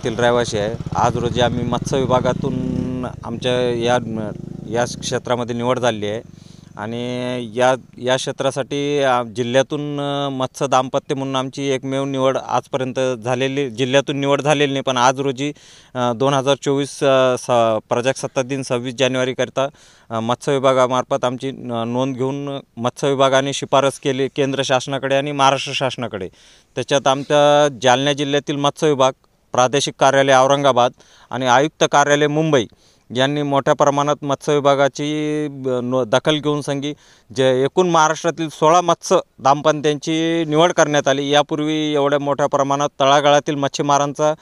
तालुक्यातील रहिवासी आहे। आज रोजी आम्ही मत्स्य विभागातून आमच्या या क्षेत्रामध्ये निवड झाली आहे आणि या क्षेत्रासाठी जिल्ह्यातून मत्स्य दाम्पत्य म्हणून आमची एकमेव निवड आजपर्यंत झालेली, जिल्ह्यातून निवड झालेली नाही। पण आज रोजी 2024 प्रजासत्ताक दिन 26 जानेवारीकरिता मत्स्य विभागामार्फत आमची नोंद घेऊन मत्स्य विभागाने शिफारस केली केंद्र शासनाकडे आणि महाराष्ट्र शासनाकडे। त्याच्यात आमच्या जालना जिल्ह्यातील मत्स्य विभाग, प्रादेशिक कार्यालय औरंगाबाद आणि आयुक्त कार्यालय मुंबई यांनी मोठ्या प्रमाणात मत्स्य विभागाची दखल घेऊन जे एकूण महाराष्ट्रातील 16 मत्स्य दाम्पत्यांची निवड करण्यात आली। यापूर्वी एवढ्या मोठ्या प्रमाणात तळागाळातील मच्छीमारांचा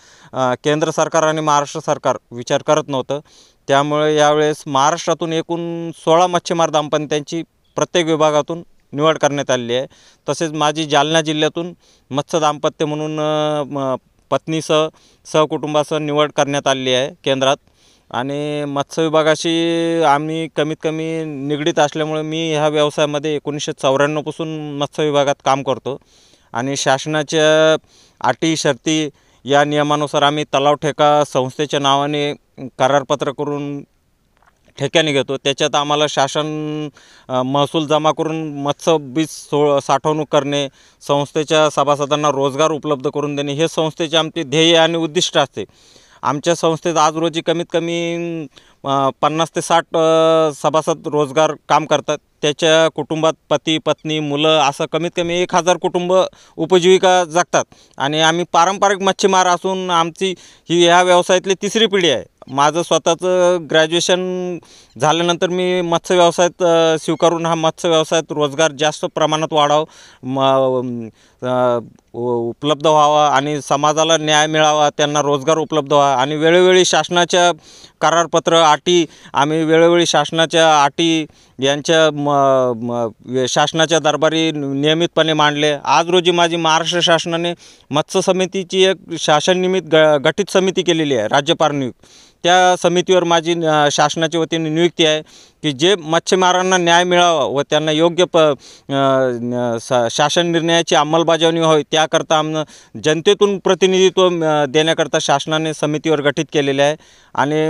केंद्र सरकार आणि महाराष्ट्र सरकार विचार करत नव्हतं। त्यामुळे यावेळेस महाराष्ट्रातून एकूण 16 मच्छीमार दाम्पत्यांची प्रत्येक विभागातून निवड करण्यात आली आहे। तसेच माझी जालना जिल्ह्यातून मत्स्य दाम्पत्य म्हणून पत्नीसह सहकुटुंबासह निवड करण्यात आली आहे केंद्रात। आणि मत्स्य विभागाशी आम्ही कमीत कमी निगडीत असल्यामुळे मी ह्या व्यवसायामध्ये 1994 पासून मत्स्य विभागात काम करतो आणि शासनाच्या अटी शर्ती या नियमानुसार आम्ही तलाव ठेका संस्थेच्या नावाने करारपत्र करून ठेक्याने घेतो। त्याच्यात आम्हाला शासन महसूल जमा करून मत्स्य बीज साठवणूक करणे, संस्थेच्या सभासदांना रोजगार उपलब्ध करून देणे हे संस्थेचे आमचे ध्येय आणि उद्दिष्ट असते। आमच्या संस्थेत आज रोजी कमीत कमी 50 ते 60 सभासद रोजगार काम करतात। त्याच्या कुटुंबात पती पत्नी मुलं असं कमीत कमी 1000 कुटुंब उपजीविका जगतात आणि आम्ही पारंपरिक मच्छीमार असून आमची ही ह्या व्यवसायातली तिसरी पिढी आहे। माझं स्वतःचं ग्रॅज्युएशन झाल्यानंतर मी मत्स्य व्यवसायात स्वीकारून हा मत्स्य व्यवसायात रोजगार जास्त प्रमाणात उपलब्ध व्हावा आणि समाजाला न्याय मिळावा, त्यांना रोजगार उपलब्ध व्हावा आणि वेळोवेळी शासनाच्या करारपत्र अटी आम्ही वेळोवेळी शासनाच्या अटी यांच्या शासनाच्या दरबारी नियमितपणे मांडले। आज रोजी माझी महाराष्ट्र शासनाने मत्स्य समितीची एक शासननिमित्त गठीत समिती केलेली आहे, राज्यपाल नियुक्त। त्या समितीवर माझी शासनाच्या वतीने नियुक्ती आहे की जे मच्छीमारांना न्याय मिळावा व त्यांना योग्य शासन निर्णयाची अंमलबजावणी व्हावी त्याकरता जनतेतून प्रतिनिधित्व देण्याकरता शासनाने समितीवर गठीत केलेले आहे। आणि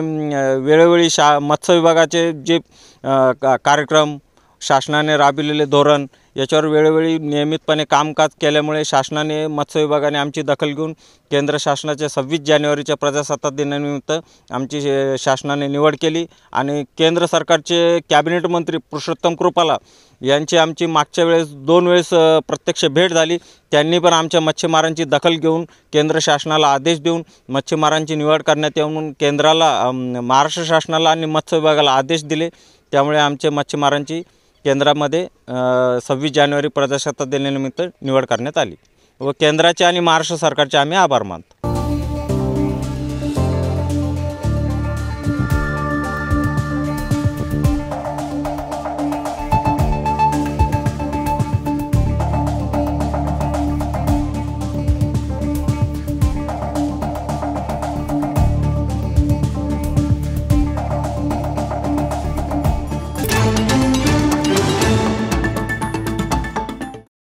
वेळोवेळी मत्स्य विभागाचे जे कार्यक्रम शासनाने राबविलेले धोरण याच्यावर वेळोवेळी नियमितपणे कामकाज केल्यामुळे शासनाने मत्स्य विभागाने आमची दखल घेऊन केंद्र शासनाच्या 26 जानेवारीच्या प्रजासत्ताक दिनानिमित्त आमची शासनाने निवड केली आणि केंद्र सरकारचे कॅबिनेट मंत्री पुरुषोत्तम कृपाला यांची आमची मागच्या वेळेस 2 वेळेस प्रत्यक्ष भेट झाली। त्यांनी पण आमच्या मच्छीमारांची दखल घेऊन केंद्र शासनाला आदेश देऊन मच्छीमारांची निवड करण्यात येऊन केंद्राला, महाराष्ट्र शासनाला आणि मत्स्य विभागाला आदेश दिले। त्यामुळे आमच्या मच्छीमारांची केंद्रामध्ये 26 जानेवारी प्रजासत्ताक दिनानिमित्त निवड करण्यात आली व केंद्राचे आणि महाराष्ट्र सरकारचे आम्ही आभार मानतो।